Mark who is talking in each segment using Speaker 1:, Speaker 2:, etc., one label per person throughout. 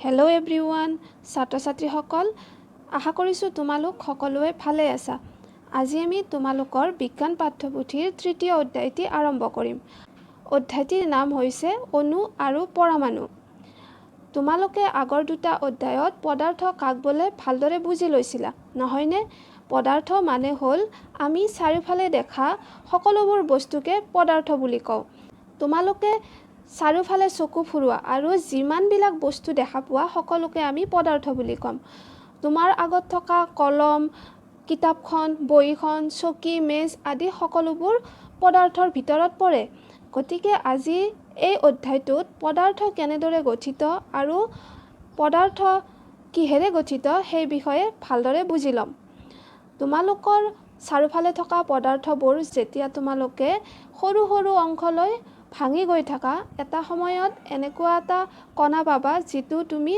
Speaker 1: Hello' everyone, ছাত্ৰ ছাত্ৰীসকল, আশা কৰিছোঁ তোমালোক সকলোৱে ভালে আছা। আজি আমি তোমালোকৰ বিজ্ঞান পাঠ্যপুথিৰ তৃতীয় অধ্যায়টি আৰম্ভ কৰিম। অধ্যায়টিৰ নাম হৈছে অণু আৰু পৰমাণু। তোমালোকে আগৰ দুটা অধ্যায়ত পদাৰ্থ কাক বোলে ভালদৰে বুজি লৈছিলা, নহয়নে? পদাৰ্থ মানে হ'ল আমি চাৰিওফালে দেখা সকলোবোৰ বস্তুকে পদাৰ্থ বুলি কওঁ। তোমালোকে চাৰিওফালে চকু ফুৰোৱা আৰু যিমানবিলাক বস্তু দেখা পোৱা সকলোকে আমি পদাৰ্থ বুলি ক'ম। তোমাৰ আগত থকা কলম, কিতাপখন, বহীখন, চকী, মেজ আদি সকলোবোৰ পদাৰ্থৰ ভিতৰত পৰে। গতিকে আজি এই অধ্যায়টোত পদাৰ্থ কেনেদৰে গঠিত আৰু পদাৰ্থ কিহেৰে গঠিত সেই বিষয়ে ভালদৰে বুজি ল'ম। তোমালোকৰ চাৰিওফালে থকা পদাৰ্থবোৰ যেতিয়া তোমালোকে সৰু সৰু অংশলৈ ভাঙি গৈ থাকা, এটা সময়ত এনেকুৱা এটা কণা পাবা যিটো তুমি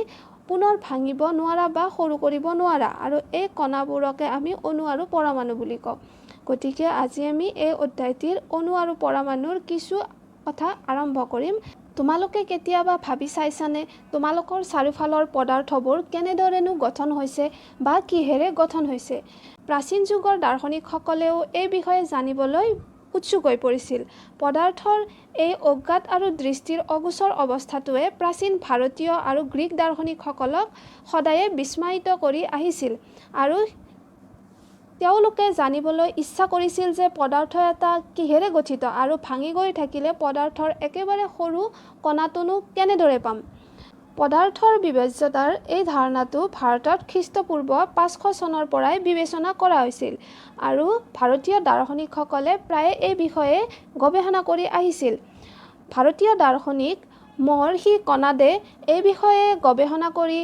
Speaker 1: পুনৰ ভাঙিব নোৱাৰা বা সৰু কৰিব নোৱাৰা, আৰু এই কণাবোৰকে আমি অণু আৰু পৰমাণু বুলি কওঁ। গতিকে আজি আমি এই অধ্যায়টিৰ অণু আৰু পৰমাণুৰ কিছু কথা আৰম্ভ কৰিম। তোমালোকে কেতিয়াবা ভাবি চাইছানে তোমালোকৰ চাৰিওফালৰ পদাৰ্থবোৰ কেনেদৰেনো গঠন হৈছে বা কিহেৰে গঠন হৈছে? প্ৰাচীন যুগৰ দাৰ্শনিকসকলেও এই বিষয়ে জানিবলৈ উৎসুক হৈ পৰিছিল। পদাৰ্থৰ এই অজ্ঞাত আৰু দৃষ্টিৰ অগোচৰ অৱস্থাটোৱে প্ৰাচীন ভাৰতীয় আৰু গ্ৰীক দাৰ্শনিকসকলক সদায়ে বিস্ময়িত কৰি আহিছিল, আৰু তেওঁলোকে জানিবলৈ ইচ্ছা কৰিছিল যে পদাৰ্থ এটা কিহেৰে গঠিত আৰু ভাঙি গৈ থাকিলে পদাৰ্থৰ একেবাৰে সৰু কণাটোনো কেনেদৰে পাম। পদাৰ্থৰ বিভাজ্যতাৰ এই ধাৰণাটো ভাৰতত খ্ৰীষ্টপূৰ্ব ৫০০ চনৰ পৰাই বিবেচনা কৰা হৈছিল, আৰু ভাৰতীয় দাৰ্শনিকসকলে প্ৰায়ে এই বিষয়ে গৱেষণা কৰি আহিছিল। ভাৰতীয় দাৰ্শনিক মহৰ্ষি কণাদে এই বিষয়ে গৱেষণা কৰি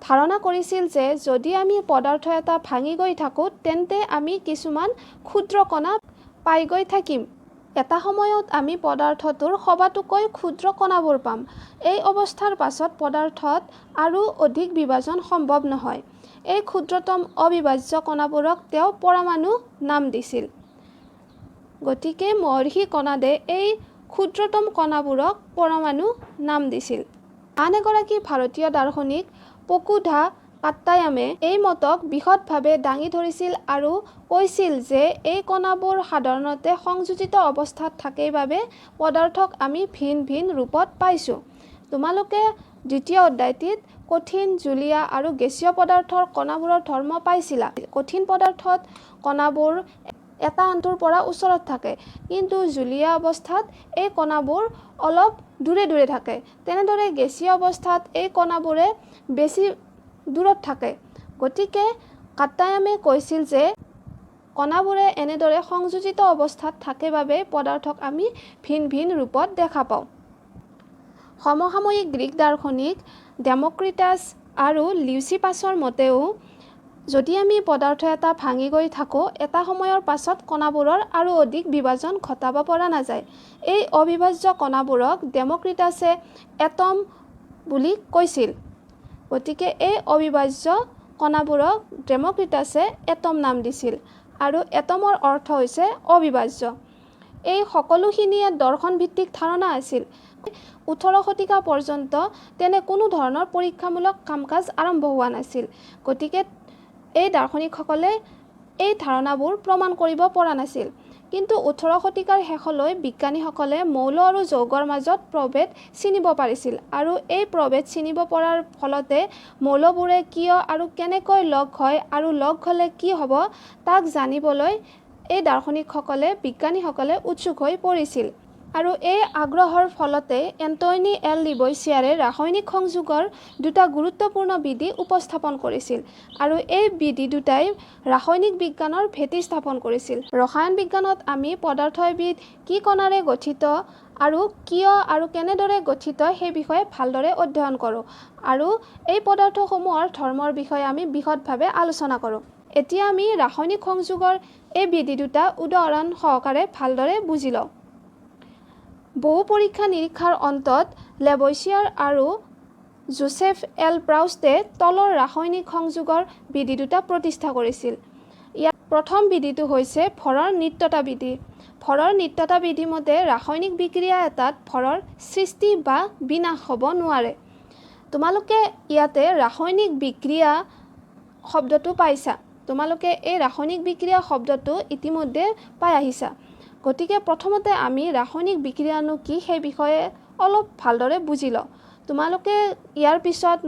Speaker 1: ধাৰণা কৰিছিল যে যদি আমি পদাৰ্থ এটা ভাঙি গৈ থাকোঁ তেন্তে আমি কিছুমান ক্ষুদ্ৰ কণা পাই গৈ থাকিম। এটা সময়ত আমি পদাৰ্থটোৰ সবাতোকৈ ক্ষুদ্ৰ কণাবোৰ পাম। এই অৱস্থাৰ পাছত পদাৰ্থত আৰু অধিক বিভাজন সম্ভৱ নহয়। এই ক্ষুদ্ৰতম অবিভাজ্য কণাবোৰক তেওঁ পৰমাণু নাম দিছিল। গতিকে মহৰ্ষি কণাদে এই ক্ষুদ্ৰতম কণাবোৰক পৰমাণু নাম দিছিল। আন এগৰাকী ভাৰতীয় দাৰ্শনিক পকুধা কাট্টায়ামে এই মতক বিশদভাৱে দাঙি ধৰিছিল আৰু কৈছিল যে এই কণাবোৰ সাধাৰণতে সংযোজিত অৱস্থাত থাকে বাবে পদাৰ্থক আমি ভিন ভিন ৰূপত পাইছোঁ। তোমালোকে দ্বিতীয় অধ্যায়টিত কঠিন, জুলীয়া আৰু গেছীয় পদাৰ্থৰ কণাবোৰৰ ধৰ্ম পাইছিলা। কঠিন পদাৰ্থত কণাবোৰ এটা আনটোৰ পৰা ওচৰত থাকে, কিন্তু জুলীয়া অৱস্থাত এই কণাবোৰ অলপ দূৰে দূৰে থাকে। তেনেদৰে গেছীয় অৱস্থাত এই কণাবোৰে বেছি দূৰত থাকে। গতিকে কাট্টায়ামে কৈছিল যে কণাবোৰে এনেদৰে সংযোজিত অৱস্থাত থাকে বাবে পদাৰ্থক আমি ভিন ভিন ৰূপত দেখা পাওঁ। সমসাময়িক গ্ৰীক দাৰ্শনিক ডেমক্ৰিটাছ আৰু লিউচিপাছৰ মতেও যদি আমি পদাৰ্থ এটা ভাঙি গৈ থাকোঁ এটা সময়ৰ পাছত কণাবোৰৰ আৰু অধিক বিভাজন ঘটাব পৰা নাযায়। এই অবিভাজ্য কণাবোৰক ডেমক্ৰিটাছে এটম বুলি কৈছিল। গতিকে এই অবিভাজ্য কণাবোৰক ডেমক্ৰিটাছে এটম নাম দিছিল, আৰু এটমৰ অৰ্থ হৈছে অবিভাজ্য। এই সকলোখিনিয়ে দৰ্শনভিত্তিক ধাৰণা আছিল। ১৮ শতিকা পৰ্যন্ত তেনে কোনো ধৰণৰ পৰীক্ষামূলক কাম কাজ আৰম্ভ হোৱা নাছিল। গতিকে এই দাৰ্শনিকসকলে এই ধাৰণাবোৰ প্ৰমাণ কৰিব পৰা নাছিল। কিন্তু ১৮ শতিকাৰ শেষলৈ বিজ্ঞানীসকলে মৌল আৰু যৌগৰ মাজত প্ৰভেদ চিনিব পাৰিছিল, আৰু এই প্ৰভেদ চিনিব পৰাৰ ফলতে মৌলবোৰে কিয় আৰু কেনেকৈ লগ হয় আৰু লগ হ'লে কি হ'ব তাক জানিবলৈ এই দাৰ্শনিকসকলে বিজ্ঞানীসকলে উৎসুক হৈ পৰিছিল। আৰু এই আগ্ৰহৰ ফলতে এণ্টনি এল লিবয়ছিয়াৰে ৰাসায়নিক সংযোগৰ দুটা গুৰুত্বপূৰ্ণ বিধি উপস্থাপন কৰিছিল, আৰু এই বিধি দুটাই ৰাসায়নিক বিজ্ঞানৰ ভেটি স্থাপন কৰিছিল। ৰসায়ন বিজ্ঞানত আমি পদাৰ্থ এবিধ কি কণাৰে গঠিত আৰু কিয় আৰু কেনেদৰে গঠিত সেই বিষয়ে ভালদৰে অধ্যয়ন কৰোঁ, আৰু এই পদাৰ্থসমূহৰ ধৰ্মৰ বিষয়ে আমি বিশদভাৱে আলোচনা কৰোঁ। এতিয়া আমি ৰাসায়নিক সংযোগৰ এই বিধি দুটা উদাহৰণ সহকাৰে ভালদৰে বুজি লওঁ। বহু পৰীক্ষা নিৰীক্ষাৰ অন্তত লেবয়ছিয়াৰ আৰু জোচেফ এল প্ৰাউষ্টে তলৰ ৰাসায়নিক সংযোগৰ বিধি দুটা প্ৰতিষ্ঠা কৰিছিল। ইয়াৰ প্ৰথম বিধিটো হৈছে ভৰৰ নিত্যতা বিধি। ভৰৰ নিত্যতা বিধি মতে ৰাসায়নিক বিক্ৰিয়া এটাত ভৰৰ সৃষ্টি বা বিনাশ হ'ব নোৱাৰে। তোমালোকে ইয়াতে ৰাসায়নিক বিক্ৰিয়া শব্দটো পাইছা। তোমালোকে এই ৰাসায়নিক বিক্ৰিয়া শব্দটো ইতিমধ্যে পাই আহিছা। গতিকে প্ৰথমতে আমি ৰাসায়নিক বিক্ৰিয়ানো কি সেই বিষয়ে অলপ ভালদৰে বুজি লওঁ। তোমালোকে ইয়াৰ পিছত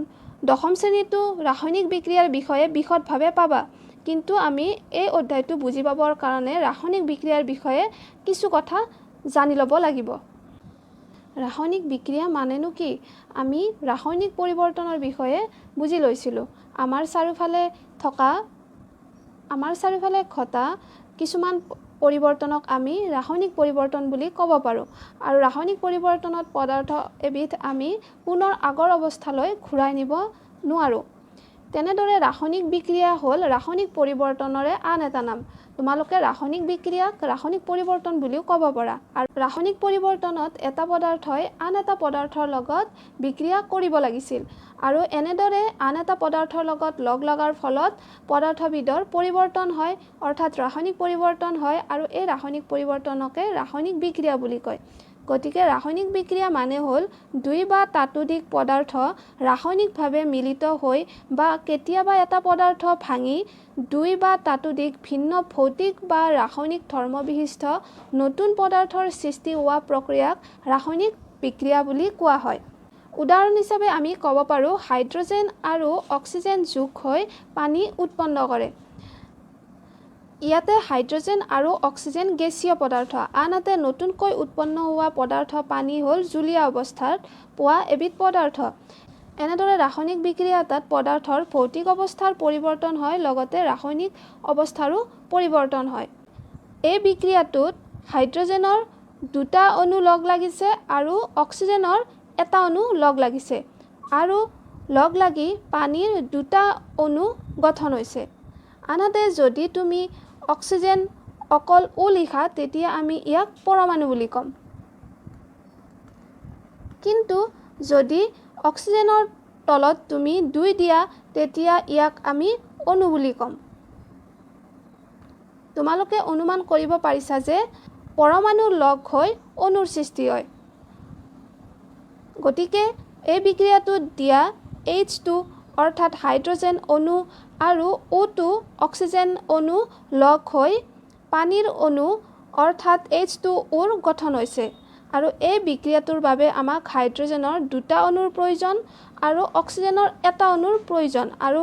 Speaker 1: 10ম শ্ৰেণীতো ৰাসায়নিক বিক্ৰিয়াৰ বিষয়ে বিশদভাৱে পাবা, কিন্তু আমি এই অধ্যায়টো বুজি পাবৰ কাৰণে ৰাসায়নিক বিক্ৰিয়াৰ বিষয়ে কিছু কথা জানি ল'ব লাগিব। ৰাসায়নিক বিক্ৰিয়া মানেনো কি? আমি ৰাসায়নিক পৰিৱৰ্তনৰ বিষয়ে বুজি লৈছিলোঁ। আমাৰ চাৰিওফালে ঘটা কিছুমান পৰিৱৰ্তনক আমি ৰাসায়নিক পৰিৱৰ্তন বুলি ক'ব পাৰোঁ। আৰু ৰাসায়নিক পৰিৱৰ্তনত পদাৰ্থ এবিধ আমি পুনৰ আগৰ অৱস্থালৈ ঘূৰাই নিব নোৱাৰোঁ। তেনেদৰে ৰাসায়নিক বিক্ৰিয়া হ'ল ৰাসায়নিক পৰিৱৰ্তনৰে আন এটা নাম। তোমালোকে ৰাসায়নিক বিক্ৰিয়াক ৰাসায়নিক পৰিৱৰ্তন বুলিও ক'ব পাৰা। আৰু ৰাসায়নিক পৰিৱৰ্তনত এটা পদাৰ্থই আন এটা পদাৰ্থৰ লগত বিক্ৰিয়া কৰিব লাগিছিল, আৰু এনেদৰে আন এটা পদাৰ্থৰ লগত লগ লগাৰ ফলত পদাৰ্থবিধৰ পৰিৱৰ্তন হয়, অৰ্থাৎ ৰাসায়নিক পৰিৱৰ্তন হয়, আৰু এই ৰাসায়নিক পৰিৱৰ্তনকে ৰাসায়নিক বিক্ৰিয়া বুলি কয়। গতিকে ৰাসায়নিক বিক্ৰিয়া মানে হ'ল দুই বা তাতোধিক পদাৰ্থ ৰাসায়নিকভাৱে মিলিত হৈ বা কেতিয়াবা এটা পদাৰ্থ ভাঙি দুই বা তাতোধিক ভিন্ন ভৌতিক বা ৰাসায়নিক ধৰ্মবিশিষ্ট নতুন পদাৰ্থৰ সৃষ্টি হোৱা প্ৰক্ৰিয়াক ৰাসায়নিক বিক্ৰিয়া বুলি কোৱা হয়। উদাহৰণ হিচাপে আমি ক'ব পাৰোঁ হাইড্ৰজেন আৰু অক্সিজেন যোগ হৈ পানী উৎপন্ন কৰে। ইয়াতে হাইড্ৰজেন আৰু অক্সিজেন গেছীয় পদাৰ্থ, আনহাতে নতুনকৈ উৎপন্ন হোৱা পদাৰ্থ পানী হ'ল জুলীয়া অৱস্থাত পোৱা এবিধ পদাৰ্থ। এনেদৰে ৰাসায়নিক বিক্ৰিয়া এটাত পদাৰ্থৰ ভৌতিক অৱস্থাৰ পৰিৱৰ্তন হয়, লগতে ৰাসায়নিক অৱস্থাৰো পৰিৱৰ্তন হয়। এই বিক্ৰিয়াটোত হাইড্ৰজেনৰ দুটা অণু লগ লাগিছে আৰু অক্সিজেনৰ এটা অণু লগ লাগিছে, আৰু লগ লাগি পানীৰ দুটা অণু গঠন হৈছে। আনহাতে যদি তুমি অক্সিজেন অকল O লিখা, তেতিয়া আমি ইয়াক পৰমাণু বুলি ক'ম। কিন্তু যদি অক্সিজেনৰ তলত তুমি 2 দিয়া, তেতিয়া ইয়াক আমি অণু বুলি ক'ম। তোমালোকে অনুমান কৰিব পাৰিছা যে পৰমাণু লগ হৈ অণুৰ সৃষ্টি হয়। গতিকে এই বিক্ৰিয়াটোত দিয়া H2 অৰ্থাৎ হাইড্ৰজেন অণু আৰু O2 অক্সিজেন অণু লগ হৈ পানীৰ অণু অৰ্থাৎ H2O গঠন হৈছে। আৰু এই বিক্ৰিয়াটোৰ বাবে আমাক হাইড্ৰজেনৰ দুটা অণুৰ প্ৰয়োজন আৰু অক্সিজেনৰ এটা অণুৰ প্ৰয়োজন, আৰু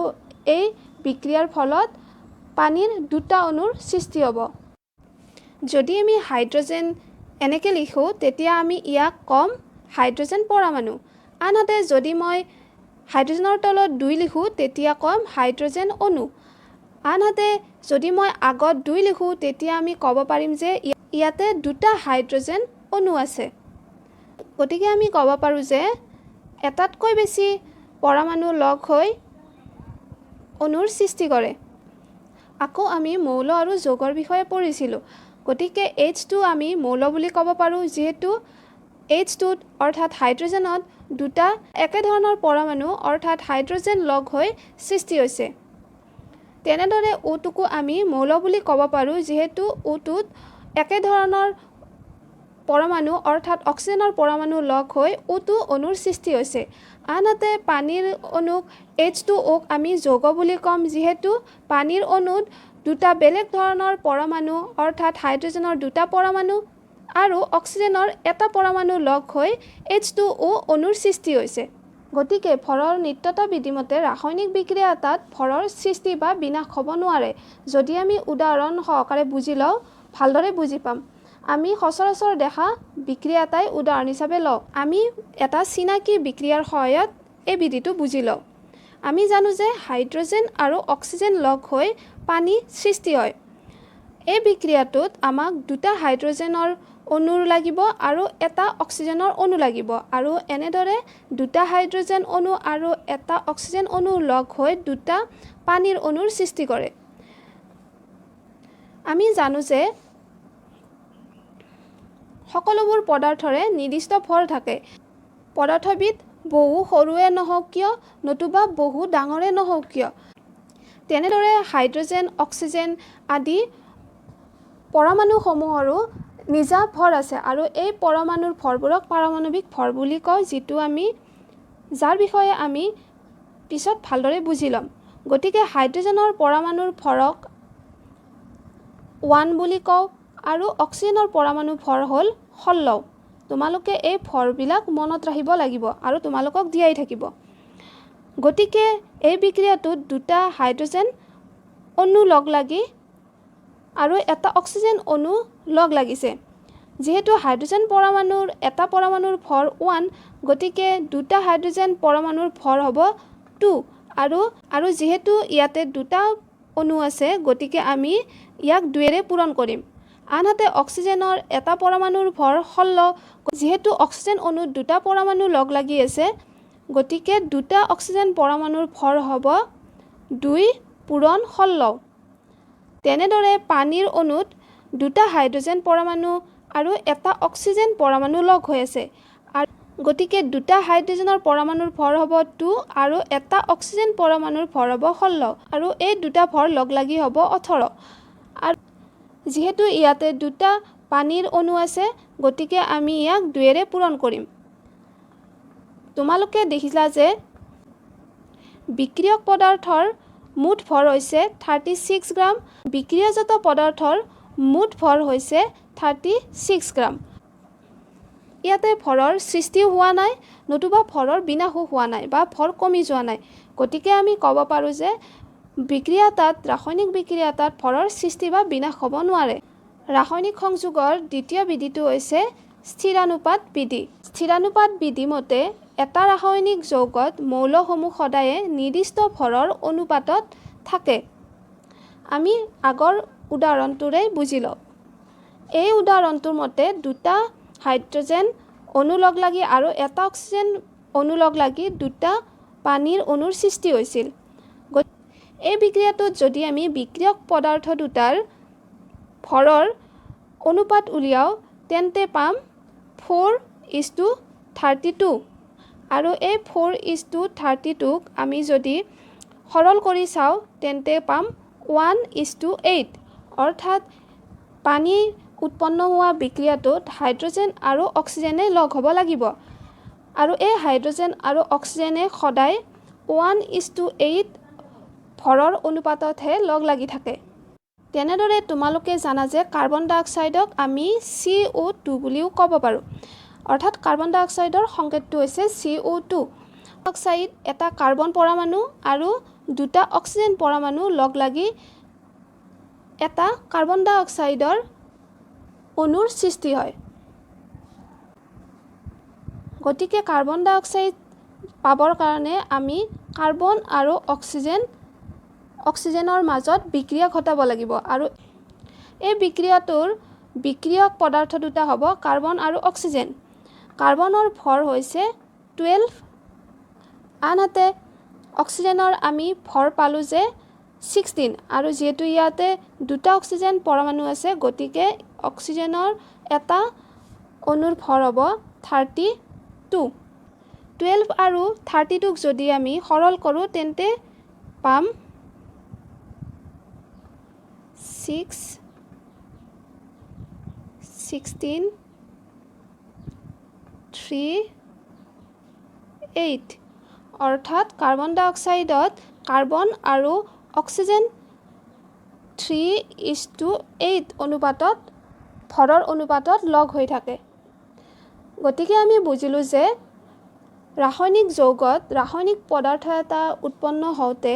Speaker 1: এই বিক্ৰিয়াৰ ফলত পানীৰ দুটা অণুৰ সৃষ্টি হ'ব। যদি আমি হাইড্ৰজেন এনেকৈ লিখোঁ, তেতিয়া আমি ইয়াক ক'ম হাইড্ৰজেন পৰমাণু। আনহাতে যদি মই হাইড্ৰজেনৰ তলত 2 লিখোঁ, তেতিয়া ক'ম হাইড্ৰজেন অণু। আনহাতে যদি মই আগত 2 লিখোঁ, তেতিয়া আমি ক'ব পাৰিম যে ইয়াতে দুটা হাইড্ৰজেন অণু আছে। গতিকে আমি ক'ব পাৰোঁ যে এটাতকৈ বেছি পৰমাণু লগ হৈ অণুৰ সৃষ্টি কৰে। আকৌ আমি মৌল আৰু যৌগৰ বিষয়ে পঢ়িছিলোঁ। গতিকে H2 আমি মৌল বুলি ক'ব পাৰোঁ, যিহেতু H2 অৰ্থাৎ হাইড্ৰজেনত দুটা একেধৰণৰ পৰমাণু অৰ্থাৎ হাইড্ৰজেন লগ হৈ সৃষ্টি হৈছে। তেনেদৰে O2কো আমি মৌল বুলি ক'ব পাৰোঁ, যিহেতু O2ত একেধৰণৰ পৰমাণু অৰ্থাৎ অক্সিজেনৰ পৰমাণু লগ হৈ O2 অণুৰ সৃষ্টি হৈছে। আনহাতে পানীৰ অণুক H2Oক আমি যৌগ বুলি ক'ম, যিহেতু পানীৰ অণুত দুটা বেলেগ ধৰণৰ পৰমাণু অৰ্থাৎ হাইড্ৰজেনৰ দুটা পৰমাণু আৰু অক্সিজেনৰ এটা পৰমাণু লগ হৈ H2O অণুৰ সৃষ্টি হৈছে। গতিকে ভৰৰ নিত্যতা বিধিমতে ৰাসায়নিক বিক্ৰিয়া এটাত ভৰৰ সৃষ্টি বা বিনাশ হ'ব নোৱাৰে। যদি আমি উদাহৰণ সহকাৰে বুজি লওঁ, ভালদৰে বুজি পাম। আমি সচৰাচৰ দেখা বিক্ৰিয়া এটাই উদাহৰণ হিচাপে লওঁ। আমি এটা চিনাকি বিক্ৰিয়াৰ সহায়ত এই বিধিটো বুজি লওঁ। আমি জানো যে হাইড্ৰজেন আৰু অক্সিজেন লগ হৈ পানী সৃষ্টি হয়। এই বিক্ৰিয়াটোত আমাক দুটা হাইড্ৰজেনৰ অণু লাগিব আৰু এটা অক্সিজেনৰ অণু লাগিব, আৰু এনেদৰে দুটা হাইড্ৰজেন অণু আৰু এটা অক্সিজেন অণু লগ হৈ দুটা পানীৰ অণুৰ সৃষ্টি কৰে। আমি জানো যে সকলোবোৰ পদাৰ্থৰে নিৰ্দিষ্ট ভৰ থাকে। পদাৰ্থবিধ বহু সৰুৱে নহওক কিয়, নতুবা বহু ডাঙৰে নহওক কিয়। তেনেদৰে হাইড্ৰজেন, অক্সিজেন আদি পৰমাণুসমূহৰো নিজা ভৰ আছে, আৰু এই পৰমাণুৰ ভৰবোৰক পাৰমাণৱিক ভৰ বুলি কওঁ, যিটো আমি যাৰ বিষয়ে আমি পিছত ভালদৰে বুজি ল'ম। গতিকে হাইড্ৰজেনৰ পৰমাণুৰ ভৰক 1 বুলি কওঁ আৰু অক্সিজেনৰ পৰমাণু ভৰ হ'ল 16। তোমালোকে এই ভৰবিলাক মনত ৰাখিব লাগিব আৰু তোমালোকক দিয়াই থাকিব। গতিকে এই বিক্ৰিয়াটোত দুটা হাইড্ৰজেন অণু লগ লাগি আৰু এটা অক্সিজেন অণু লগ লাগিছে। যিহেতু হাইড্ৰজেন পৰমাণুৰ এটা পৰমাণুৰ ভৰ 1, গতিকে দুটা হাইড্ৰজেন পৰমাণুৰ ভৰ হ'ব 2 আৰু যিহেতু ইয়াতে দুটা অণু আছে গতিকে আমি ইয়াক 2ৰে পূৰণ কৰিম। আনহাতে অক্সিজেনৰ এটা পৰমাণুৰ ভৰ 16, যিহেতু অক্সিজেন অণুত দুটা পৰমাণু লগ লাগি আছে গতিকে দুটা অক্সিজেন পৰমাণুৰ ভৰ হ'ব 2 পূৰণ 16। তেনেদৰে পানীৰ অণুত দুটা হাইড্ৰজেন পৰমাণু আৰু এটা অক্সিজেন পৰমাণু লগ হৈ আছে আৰু গতিকে দুটা হাইড্ৰজেনৰ পৰমাণুৰ ভৰ হ'ব 2 আৰু এটা অক্সিজেন পৰমাণুৰ ভৰ হ'ব 16 আৰু এই দুটা ভৰ লগ লাগি হ'ব 18। আৰু যিহেতু ইয়াতে দুটা পানীৰ অণু আছে গতিকে আমি ইয়াক 2ৰে পূৰণ কৰিম। তোমালোকে দেখিলা যে বিক্ৰিয়ক পদাৰ্থৰ মুঠ ভৰ হৈছে 36 গ্ৰাম, বিক্ৰিয়াজাত পদাৰ্থৰ মুঠ ভৰ হৈছে 36 গ্ৰাম। ইয়াতে ভৰৰ সৃষ্টিও হোৱা নাই নতুবা ভৰৰ বিনাশো হোৱা নাই বা ভৰ কমি যোৱা নাই। গতিকে আমি ক'ব পাৰোঁ যে ৰাসায়নিক বিক্ৰিয়া এটাত ভৰৰ সৃষ্টি বা বিনাশ হ'ব নোৱাৰে। ৰাসায়নিক সংযোগৰ দ্বিতীয় বিধিটো হৈছে স্থিৰানুপাত বিধি। স্থিৰানুপাত বিধি মতে এটা ৰাসায়নিক যৌগত মৌলসমূহ সদায়ে নিৰ্দিষ্ট ভৰৰ অনুপাতত থাকে। আমি আগৰ উদাহৰণটোৰে বুজি লওঁ। এই উদাহৰণটোৰ মতে দুটা হাইড্ৰজেন অণু লগ লাগি আৰু এটা অক্সিজেন অণু লগ লাগি দুটা পানীৰ অণুৰ সৃষ্টি হৈছিল। এই বিক্ৰিয়াটোত যদি আমি বিক্ৰিয়ক পদাৰ্থ দুটাৰ ভৰৰ অনুপাত উলিয়াওঁ তেন্তে পাম 4:32 আৰু এই 4:32ক আমি যদি সৰল কৰি চাওঁ তেন্তে পাম 1:8, অৰ্থাৎ পানী উৎপন্ন হোৱা বিক্ৰিয়াটোত হাইড্ৰজেন আৰু অক্সিজেনে লগ হ'ব লাগিব আৰু এই হাইড্ৰজেন আৰু অক্সিজেনে সদায় 1:8 ভৰৰ অনুপাততহে লগ লাগি থাকে। তেনেদৰে তোমালোকে জানা যে কাৰ্বন ডাই অক্সাইডক আমি CO2 বুলিও ক'ব পাৰোঁ, অৰ্থাৎ কাৰ্বন ডাই অক্সাইডৰ সংকেতটো হৈছে CO2। অক্সাইড এটা কাৰ্বন পৰমাণু আৰু দুটা অক্সিজেন পৰমাণু লগ লাগি এটা কাৰ্বন ডাই অক্সাইডৰ অণুৰ সৃষ্টি হয়। গতিকে কাৰ্বন ডাই অক্সাইড পাবৰ কাৰণে আমি কাৰ্বন আৰু অক্সিজেনৰ মাজত বিক্ৰিয়া ঘটাব লাগিব আৰু এই বিক্ৰিয়াটোৰ বিক্ৰিয়ক পদাৰ্থ দুটা হ'ব কাৰ্বন আৰু অক্সিজেন। কাৰ্বনৰ ভৰ হৈছে 12, আনহাতে অক্সিজেনৰ আমি ভৰ পালোঁ যে 16 আৰু যিহেতু ইয়াতে দুটা অক্সিজেন পৰমাণু আছে গতিকে অক্সিজেনৰ এটা অণুৰ ভৰ হ'ব 32। 12 আৰু 32ক যদি আমি সৰল কৰোঁ তেন্তে পাম 6, 16, 3, 8, অৰ্থাৎ কাৰ্বন ডাই অক্সাইডত কাৰ্বন আৰু অক্সিজেন 3:8 অনুপাতত ভৰৰ অনুপাতত লগ হৈ থাকে। গতিকে আমি বুজিলোঁ যে ৰাসায়নিক যৌগত ৰাসায়নিক পদাৰ্থ এটা উৎপন্ন হওঁতে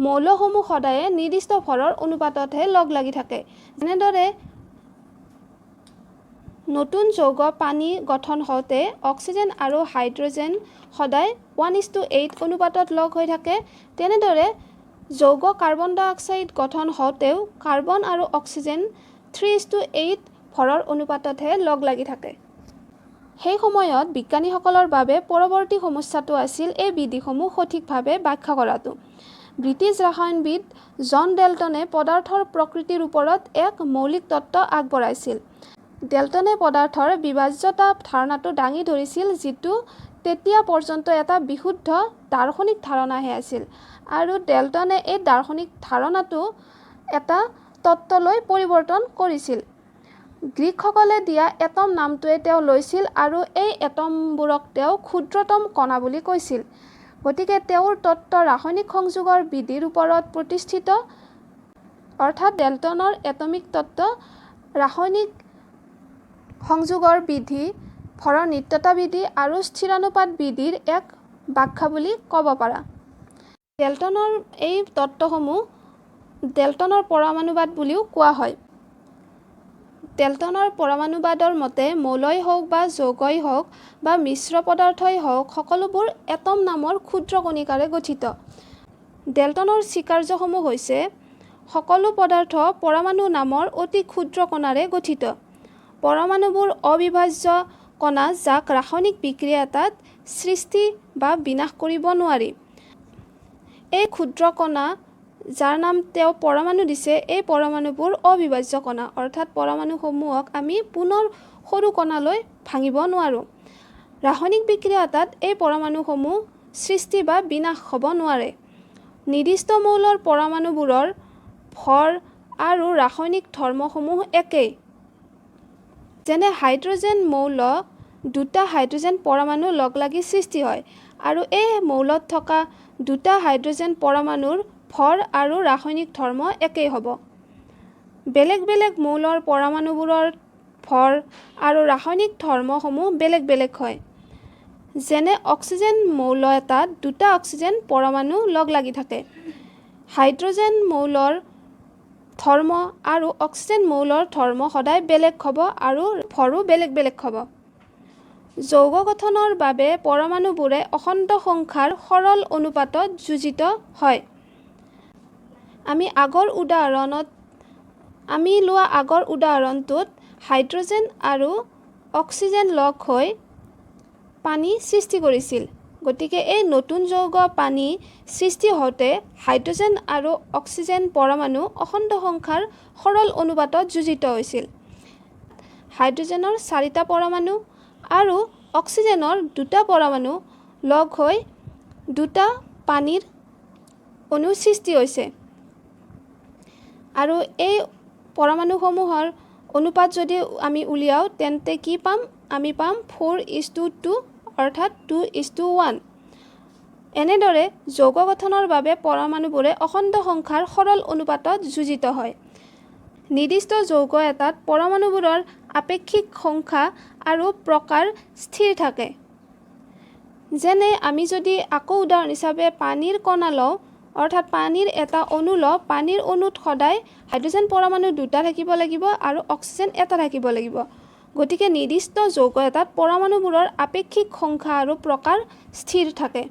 Speaker 1: মৌলসমূহ সদায়ে নিৰ্দিষ্ট ভৰৰ অনুপাততহে লগ লাগি থাকে। যেনেদৰে নতুন যৌগ পানী গঠন হওঁতে অক্সিজেন আৰু হাইড্ৰজেন সদায় 1:8 অনুপাতত লগ হৈ থাকে, তেনেদৰে যৌগ কাৰ্বন ডাই অক্সাইড গঠন হওঁতেও কাৰ্বন আৰু অক্সিজেন 3:8 ভৰৰ অনুপাততহে লগ লাগি থাকে। সেই সময়ত বিজ্ঞানীসকলৰ বাবে পৰৱৰ্তী সমস্যাটো আছিল এই বিধিসমূহ সঠিকভাৱে ব্যাখ্যা কৰাটো। ব্ৰিটিছ ৰসায়নবিদ জন ডেল্টনে পদাৰ্থৰ প্ৰকৃতিৰ ওপৰত এক মৌলিক তত্ত্ব আগবঢ়াইছিল। ডেল্টনে পদাৰ্থৰ বিভাজ্যতা ধাৰণাটো দাঙি ধৰিছিল, যিটো তেতিয়া পৰ্যন্ত এটা বিশুদ্ধ দাৰ্শনিক ধাৰণাহে আছিল, আৰু ডেল্টনে এই দাৰ্শনিক ধাৰণাটো এটা তত্ত্বলৈ পৰিৱৰ্তন কৰিছিল। গ্ৰীকসকলে দিয়া এটম নামটোৱে তেওঁ লৈছিল আৰু এই এটমবোৰক তেওঁ ক্ষুদ্ৰতম কণা বুলি কৈছিল। গতিকে তেওঁৰ তত্ত্ব ৰাসায়নিক সংযোগৰ বিধিৰ ওপৰত প্ৰতিষ্ঠিত, অৰ্থাৎ ডেল্টনৰ এটমিক তত্ত্ব ৰাসায়নিক সংযোগৰ বিধি, ভৰৰ নিত্যতা বিধি আৰু স্থিৰানুপাত বিধিৰ এক ব্যাখ্যা বুলি ক'ব পাৰা। ডেল্টনৰ এই তত্ত্বসমূহ ডেল্টনৰ পৰমাণুবাদ বুলিও কোৱা হয়। ডেল্টনৰ পৰমাণুবাদৰ মতে মৌলই হওক বা যৌগই হওক বা মিশ্ৰ পদাৰ্থই হওক সকলোবোৰ এটম নামৰ ক্ষুদ্ৰ কণিকাৰে গঠিত। ডেল্টনৰ স্বীকাৰ্যসমূহ হৈছে সকলো পদাৰ্থ পৰমাণু নামৰ অতি ক্ষুদ্ৰ কণাৰে গঠিত। পৰমাণুবোৰ অবিভাজ্য কণা যাক ৰাসায়নিক বিক্ৰিয়া এটাত সৃষ্টি বা বিনাশ কৰিব নোৱাৰি। এই ক্ষুদ্ৰ কণা যাৰ নাম তেওঁ পৰমাণু দিছে, এই পৰমাণুবোৰ অবিভাজ্য কণা, অৰ্থাৎ পৰমাণুসমূহক আমি পুনৰ সৰু কণালৈ ভাঙিব নোৱাৰোঁ। ৰাসায়নিক বিক্ৰিয়া এটাত এই পৰমাণুসমূহ সৃষ্টি বা বিনাশ হ'ব নোৱাৰে। নিৰ্দিষ্ট মৌলৰ পৰমাণুবোৰৰ ভৰ আৰু ৰাসায়নিক ধৰ্মসমূহ একেই। যেনে হাইড্ৰজেন মৌল দুটা হাইড্ৰজেন পৰমাণু লগলাগি সৃষ্টি হয় আৰু এই মৌলত থকা দুটা হাইড্ৰজেন পৰমাণুৰ ভৰ আৰু ৰাসায়নিক ধৰ্ম একেই হ'ব। বেলেগ বেলেগ মৌলৰ পৰমাণুবোৰৰ ভৰ আৰু ৰাসায়নিক ধৰ্মসমূহ বেলেগ বেলেগ হয়। যেনে অক্সিজেন মৌল এটাত দুটা অক্সিজেন পৰমাণু লগলাগি থাকে। হাইড্ৰজেন মৌলৰ ধৰ্ম আৰু অক্সিজেন মৌলৰ ধৰ্ম সদায় বেলেগ হ'ব আৰু ভৰো বেলেগ বেলেগ হ'ব। যৌগ গঠনৰ বাবে পৰমাণুবোৰে অখণ্ড সংখ্যাৰ সৰল অনুপাতত যোজিত হয়। আমি লোৱা আগৰ উদাহৰণটোত হাইড্ৰজেন আৰু অক্সিজেন লগ হৈ পানী সৃষ্টি কৰিছিল। গতিকে এই নতুন যৌগ পানী সৃষ্টি হওঁতে হাইড্ৰজেন আৰু অক্সিজেন পৰমাণু অখণ্ড সংখ্যাৰ সৰল অনুপাতত যোজিত হৈছিল। হাইড্ৰজেনৰ 4টা পৰমাণু আৰু অক্সিজেনৰ 2টা পৰমাণু লগ হৈ 2টা পানীৰ অণু সৃষ্টি হৈছে। আৰু এই পৰমাণুসমূহৰ অনুপাত যদি আমি উলিয়াওঁ তেন্তে কি পাম? আমি পাম 4:2, অৰ্থাৎ 2:1। এনেদৰে যৌগ গঠনৰ বাবে পৰমাণুবোৰে অখণ্ড সংখ্যাৰ সৰল অনুপাতত যোজিত হয়। নিৰ্দিষ্ট যৌগ এটাত পৰমাণুবোৰৰ আপেক্ষিক সংখ্যা আৰু প্ৰকাৰ স্থিৰ থাকে। যেনে আমি যদি আকৌ উদাহৰণ হিচাপে পানীৰ কণা লওঁ, অৰ্থাৎ পানীৰ এটা অণু লওঁ, পানীৰ অণুত সদায় হাইড্ৰজেন পৰমাণু 2টা থাকিব লাগিব আৰু অক্সিজেন এটা থাকিব লাগিব। গতিকে নিৰ্দিষ্ট যৌগ এটাত পৰমাণুবোৰৰ আপেক্ষিক সংখ্যা আৰু প্ৰকাৰ স্থিৰ থাকে।